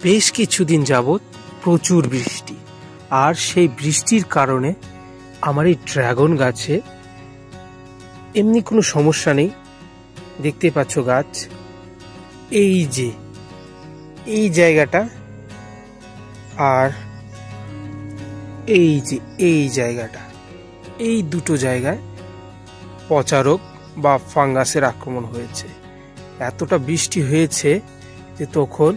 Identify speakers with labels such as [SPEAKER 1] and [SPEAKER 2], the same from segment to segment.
[SPEAKER 1] বেশ কিছুদিন যাবৎ প্রচুর বৃষ্টি, আর সেই বৃষ্টির কারণে আমার এই ড্রাগন গাছে এমনি কোনো সমস্যা নেই। দেখতে পাচ্ছ গাছ, এই যে এই জায়গাটা আর এই যে এই জায়গাটা, এই দুটো জায়গায় পচা রোগ বা ফাঙ্গাসের আক্রমণ হয়েছে। এতটা বৃষ্টি হয়েছে যে তখন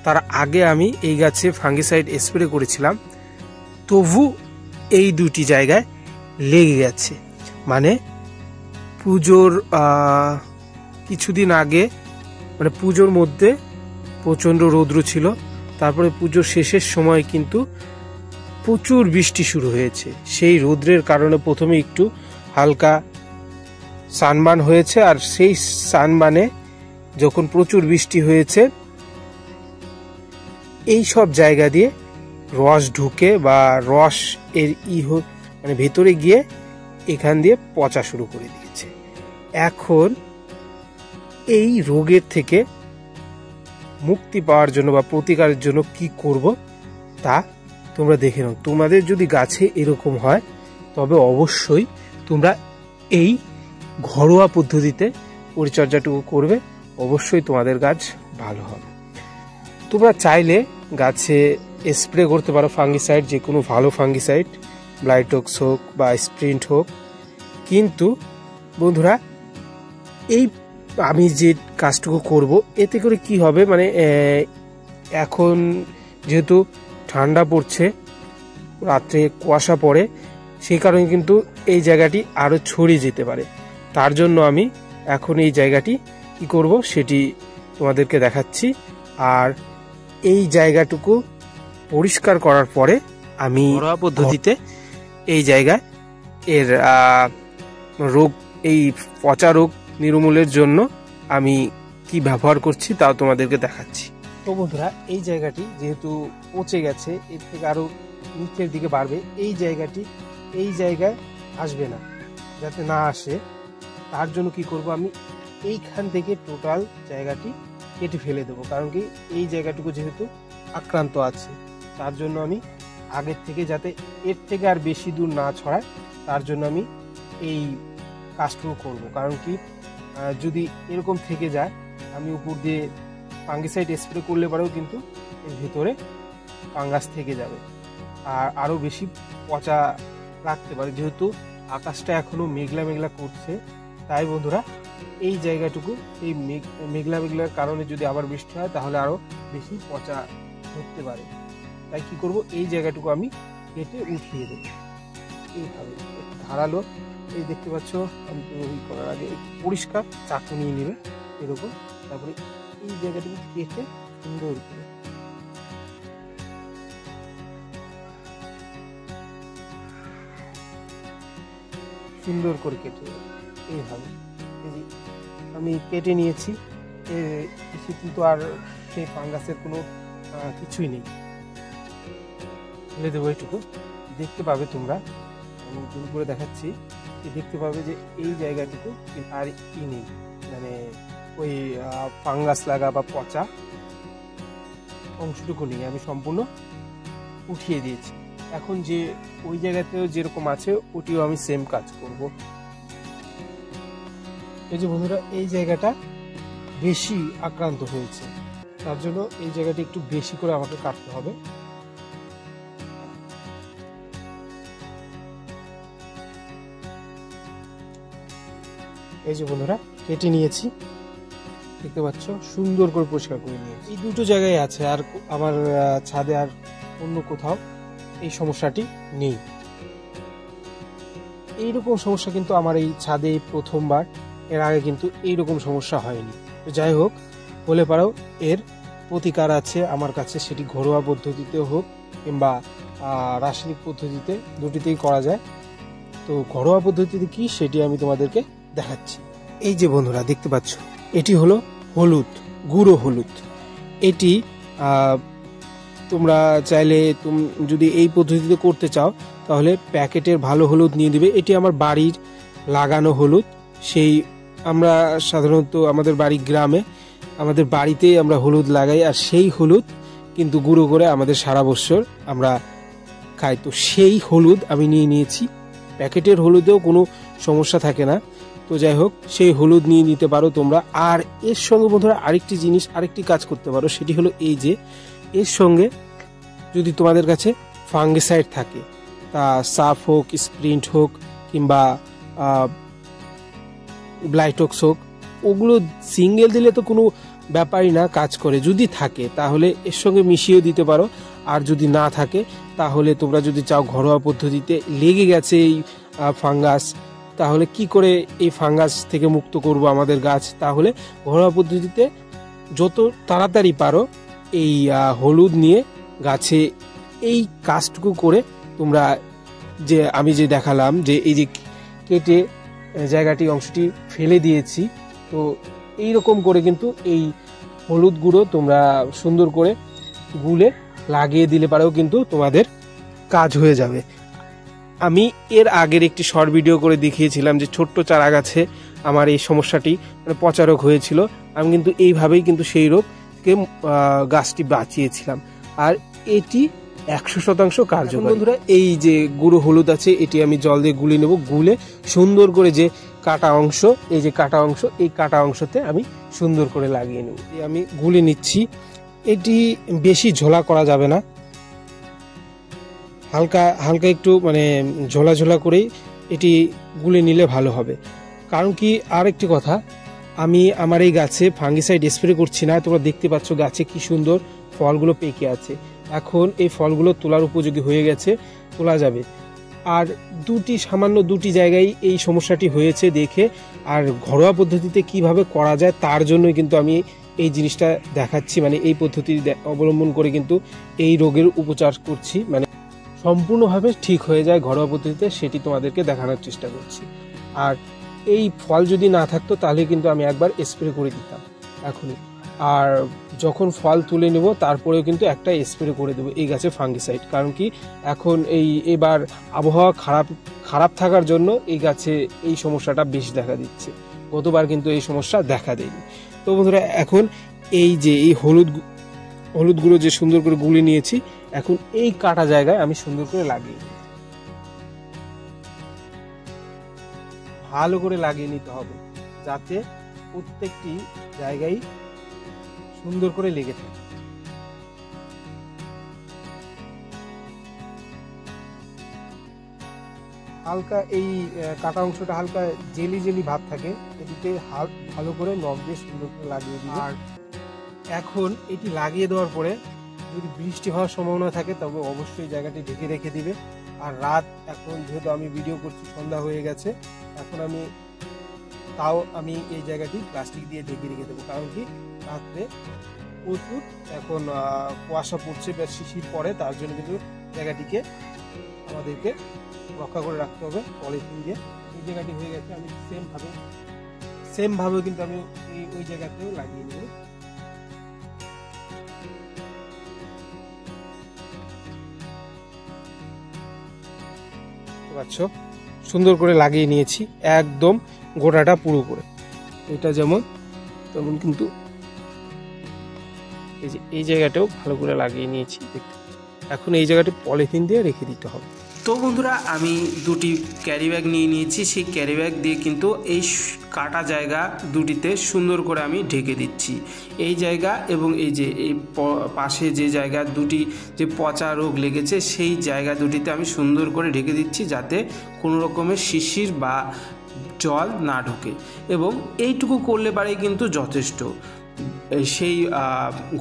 [SPEAKER 1] তার আগে আমি এই গাছে ফাঙ্গিসাইড স্প্রে করেছিলাম, তবু এই দুটি জায়গায় লেগে গেছে। মানে পুজোর কিছুদিন আগে, মানে পুজোর মধ্যে প্রচণ্ড রৌদ্র ছিল, তারপরে পুজোর শেষের সময় কিন্তু প্রচুর বৃষ্টি শুরু হয়েছে। সেই রৌদ্রের কারণে প্রথমে একটু হালকা সানবার্ন হয়েছে, আর সেই সানবার্নে যখন প্রচুর বৃষ্টি হয়েছে এই সব জায়গা দিয়ে রস ঢুকে বা রস এর মানে ভেতরে গিয়ে এখান দিয়ে পচা শুরু করে দিয়েছে। এখন এই রোগের থেকে মুক্তি পাওয়ার জন্য বা প্রতিকারের জন্য কি করব তা তোমরা দেখে নাও। তোমাদের যদি গাছে এরকম হয় তবে অবশ্যই তোমরা এই ঘরোয়া পদ্ধতিতে পরিচর্যাটুকু করবে, অবশ্যই তোমাদের গাছ ভালো হবে। তোমরা চাইলে গাছে স্প্রে করতে পারো ফাঙ্গিসাইড, যে কোনো ভালো ফাঙ্গিসাইড, ব্লাইটক্স হোক বা স্প্রিন্ট হোক। কিন্তু বন্ধুরা, এই আমি যে কাজটুকু করব এতে করে কি হবে, মানে এখন যেহেতু ঠান্ডা পড়ছে, রাত্রে কুয়াশা পড়ে, সেই কারণে কিন্তু এই জায়গাটি আরও ছড়িয়ে যেতে পারে। তার জন্য আমি এখন এই জায়গাটি কি করব সেটি তোমাদেরকে দেখাচ্ছি। আর এই জায়গাটুকু পরিষ্কার করার পরে আমি ঘরোয়া পদ্ধতিতে এই জায়গায় এর রোগ, এই পচা রোগ নির্মূলের জন্য আমি কি ব্যবহার করছি তাও তোমাদেরকে দেখাচ্ছি। তো বন্ধুরা, এই জায়গাটি যেহেতু পচে গেছে, এর থেকে আরো নিচের দিকে বাড়বে, এই জায়গাটি এই জায়গায় আসবে না, যাতে না আসে তার জন্য কি করব, আমি এইখান থেকে টোটাল জায়গাটি কেটে ফেলে দেবো। কারণ কি, এই জায়গাটুকু যেহেতু আক্রান্ত আছে, তার জন্য আমি আগের থেকে যাতে এর থেকে আর বেশি দূর না ছড়ায় তার জন্য আমি এই কাজটুকু করব। কারণ কি, যদি এরকম থেকে যায়, আমি উপর দিয়ে ফাঙ্গিসাইড স্প্রে করলে পরেও কিন্তু এর ভিতরে ফাঙ্গাস থেকে যাবে আর আরও বেশি পচা লাগতে পারে। যেহেতু আকাশটা এখনো মেঘলা মেঘলা করছে, তাই বন্ধুরা এই জায়গাটুকু, এই মেঘলা মেঘলার কারণে যদি আবার বৃষ্টি হয় তাহলে আরও বেশি পচা ধরতে পারে। তাই কি করব, এই জায়গাটুকু আমি কেটে উঠিয়ে দেবো এইভাবে ধারালো। এই দেখতে পাচ্ছ, আমি করার আগে পরিষ্কার চাকু নিয়ে নেবে এরকম, তারপরে এই জায়গাটুকু কেটে সুন্দর করে কেটে এইভাবে। আমি কেটে নিয়েছি, কিন্তু আর সেই ফাঙ্গাসের কোনো কিছুই নেই। ফেলে দেবো এইটুকু। দেখতে পাবে তোমরা, আমি জুম করে দেখাচ্ছি, দেখতে পাবে যে এই জায়গাটুকু আর ই নেই, মানে ওই ফাঙ্গাস লাগা বা পচা অংশটুকু নেই, আমি সম্পূর্ণ উঠিয়ে দিয়েছি। এখন যে ওই জায়গাতেও যেরকম আছে ওটিও আমি সেম কাজ করব। এই যে বন্ধুরা, এই জায়গাটা বেশি আক্রান্ত হয়েছে, তার জন্য এই জায়গাটা একটু বেশি করে আমাকে কাটতে হবে। এই যে বন্ধুরা, কেটে নিয়েছি, দেখতে পাচ্ছ, সুন্দর করে পরিষ্কার করে নিয়েছি। এই দুটো জায়গায় আছে, আর আমার ছাদে আর অন্য কোথাও এই সমস্যাটি নেই। এইরকম সমস্যা কিন্তু আমার এই ছাদে প্রথমবার, এর আগে কিন্তু এইরকম সমস্যা হয়নি। তো যাই হোক, বলে পারো এর প্রতিকার আছে আমার কাছে, সেটি ঘরোয়া পদ্ধতিতে হোক কিংবা রাসায়নিক পদ্ধতিতে, দুটিতেই করা যায়। তো ঘরোয়া পদ্ধতিতে কি সেটি আমি তোমাদেরকে দেখাচ্ছি। এই যে বন্ধুরা দেখতে পাচ্ছ, এটি হলো হলুদ, গুঁড়ো হলুদ। এটি তোমরা চাইলে যদি এই পদ্ধতিতে করতে চাও তাহলে প্যাকেটের ভালো হলুদ নিয়ে দিবে। এটি আমার বাড়ির লাগানো হলুদ, সেই আমরা সাধারণত আমাদের বাড়ি গ্রামে, আমাদের বাড়িতেই আমরা হলুদ লাগাই, আর সেই হলুদ কিন্তু গুঁড়ো করে আমাদের সারা বছর আমরা খাই। তো সেই হলুদ আমি নিয়ে নিয়েছি। প্যাকেটের হলুদেও কোনো সমস্যা থাকে না। তো যাই হোক, সেই হলুদ নিয়ে নিতে পারো তোমরা। আর এর সঙ্গে বন্ধুরা আরেকটি জিনিস, আরেকটি কাজ করতে পারো, সেটি হলো এই যে এর সঙ্গে যদি তোমাদের কাছে ফাঙ্গিসাইড থাকে, তা সাফ হোক, স্প্রিন্ট হোক, কিংবা ব্লাইটক্স হোক, ওগুলো সিঙ্গেল দিলে তো কোনো ব্যাপারই না, কাজ করে। যদি থাকে তাহলে এর সঙ্গে মিশিয়ে দিতে পারো। আর যদি না থাকে তাহলে তোমরা যদি চাও ঘরোয়া পদ্ধতিতে, লেগে গেছে এই ফাঙ্গাস, তাহলে কি করে এই ফাঙ্গাস থেকে মুক্ত করব আমাদের গাছ, তাহলে ঘরোয়া পদ্ধতিতে যত তাড়াতাড়ি পারো এই হলুদ নিয়ে গাছে এই কাজটুকু করে তোমরা, যে আমি যে দেখালাম যে এই যে কেটে জায়গাটি অংশটি ফেলে দিয়েছি, তো এই রকম করে কিন্তু এই হলুদ গুঁড়ো তোমরা সুন্দর করে গুলে লাগিয়ে দিলে পারেও কিন্তু তোমাদের কাজ হয়ে যাবে। আমি এর আগের একটি শর্ট ভিডিও করে দেখিয়েছিলাম যে ছোট্ট চারা গাছে আমার এই সমস্যাটি মানে পচা রোগ হয়েছিল। আমি কিন্তু এইভাবেই কিন্তু সেই রোগ থেকে গাছটি বাঁচিয়েছিলাম। আর এটি 100% কার্যকর। বন্ধুরা, এই যে গুঁড়ো হলুদ আছে এটি আমি জল দিয়ে গুলে নেব। গুলে সুন্দর করে যে কাটা অংশ, এই যে কাটা অংশ, এই কাটা অংশতে আমি সুন্দর করে লাগিয়ে নেব। আমি গুলে নিচ্ছি। এটি বেশি ঝোলা করা যাবে না, হালকা হালকা একটু মানে ঝোলা ঝোলা করেই এটি গুলে নিলে ভালো হবে। কারণ কি, আর একটি কথা, আমি আমার এই গাছে ফাঙ্গিসাইড স্প্রে করছি না। তোমরা দেখতে পাচ্ছ গাছে কি সুন্দর ফলগুলো পেকে আছে। এখন এই ফলগুলো তোলার উপযোগী হয়ে গেছে, তোলা যাবে। আর সামান্য দুটি জায়গায় এই সমস্যাটি হয়েছে দেখে, আর ঘরোয়া পদ্ধতিতে কিভাবে করা যায় তার জন্যই কিন্তু আমি এই জিনিসটা দেখাচ্ছি। মানে এই পদ্ধতি অবলম্বন করে কিন্তু এই রোগের উপচার করছি, মানে সম্পূর্ণভাবে ঠিক হয়ে যায় ঘরোয়া পদ্ধতিতে, সেটি তোমাদেরকে দেখানোর চেষ্টা করছি। আর এই ফল যদি না থাকতো তাহলে কিন্তু আমি একবার স্প্রে করে দিতাম এখনই। আর যখন ফল তুলে নেব তারপরেও কিন্তু একটা স্প্রে করে দেবো এই গাছে ফাঙ্গিসাইড। কারণ কি, এখন এবার আবহাওয়া খারাপ থাকার জন্য এই গাছে এই সমস্যাটা বেশি দেখা দিচ্ছে। গতবার কিন্তু এই সমস্যা দেখা দেয়নি। তো বন্ধুরা, এখন এই যে এই হলুদগুলো যে সুন্দর করে গুলে নিয়েছি, এখন এই কাটা জায়গায় আমি সুন্দর করে লাগিয়ে নিই। ভালো করে লাগিয়ে নিতে হবে যাতে প্রত্যেকটি জায়গায় সুন্দর করে লেগে থাকে। হালকা এই কাটা অংশটা হালকা জেলি জেলি ভাব থাকে, এটিতে ভালো করে নখ দিয়ে সুন্দর করে লাগিয়ে দিই। আর এখন এটি লাগিয়ে দেওয়ার পরে যদি বৃষ্টি হওয়ার সম্ভাবনা থাকে তবে অবশ্যই জায়গাটি ঢেকে রেখে দিবে। আর রাত, এখন যেহেতু আমি ভিডিও করছি সন্ধ্যা হয়ে গেছে, এখন আমি এই জায়গাটি প্লাস্টিক দিয়ে ঢেকে রেখে দেবো। কারণ কি, রাত্রে প্রচুর এখন কুয়াশা পড়ছে বা শিশির পড়ে, তার জন্য কিন্তু জায়গাটিকে আমাদেরকে রক্ষা করে রাখতে হবে পলিথিন দিয়ে। এই জায়গাটি হয়ে গেছে, আমি সেম ভাবে কিন্তু আমি ওই জায়গাতেও লাগিয়ে দেবো। পাচ্ছো, সুন্দর করে লাগিয়ে নিয়েছি একদম গোটাটা পুরো করে। এটা যেমন তেমন কিন্তু এই জায়গাটাও ভালো করে লাগিয়ে নিয়েছি। এখন এই জায়গাটি পলিথিন দিয়ে রেখে দিতে হবে। তো বন্ধুরা, আমি দুটি ক্যারি ব্যাগ নিয়ে নিয়েছি। সেই ক্যারি ব্যাগ দিয়ে কিন্তু এই কাটা জায়গা দুটিতে সুন্দর করে আমি ঢেকে দিচ্ছি। এই জায়গা এবং এই যে এই পাশে যে জায়গা দুটি যে পচা রোগ লেগেছে সেই জায়গা দুটিতে আমি সুন্দর করে ঢেকে দিচ্ছি, যাতে কোনো রকমের শিশির বা জল না ঢোকে। এবং এইটুকু করলে পারেই কিন্তু যথেষ্ট। সেই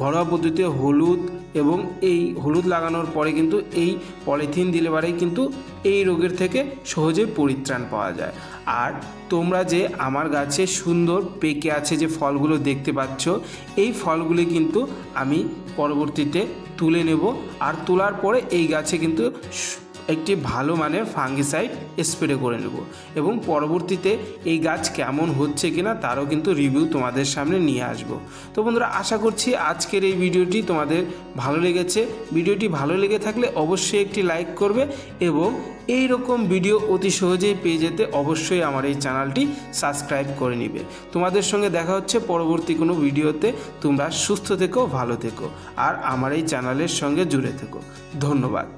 [SPEAKER 1] ঘরোয়া পদ্ধতিতে হলুদ এবং এই হলুদ লাগানোর পরে কিন্তু এই পলিথিন দিলে পারেই কিন্তু এই রোগের থেকে সহজে পরিত্রাণ পাওয়া যায়। আর তোমরা যে আমার গাছে সুন্দর পেকে আছে যে ফলগুলো দেখতে পাচ্ছ, এই ফলগুলি কিন্তু আমি পরবর্তীতে তুলে নেব। আর তোলার পরে এই গাছে কিন্তু একটি ভালো মানের ফাঙ্গিসাইড স্প্রে করে নেব এবং পরবর্তীতে এই গাছ কেমন হচ্ছে কিনা তারও কিন্তু রিভিউ তোমাদের সামনে নিয়ে আসব। তো বন্ধুরা, আশা করছি আজকের এই ভিডিওটি তোমাদের ভালো লেগেছে। ভিডিওটি ভালো লেগে থাকলে অবশ্যই একটি লাইক করবে এবং এই রকম ভিডিও অতি সহজেই পেয়ে যেতে অবশ্যই আমার এই চ্যানেলটি সাবস্ক্রাইব করে নিবে। তোমাদের সঙ্গে দেখা হচ্ছে পরবর্তী কোনো ভিডিওতে। তোমরা সুস্থ থেকো, ভালো থেকো আর আমার এই চ্যানেলের সঙ্গে জুড়ে থেকো। ধন্যবাদ।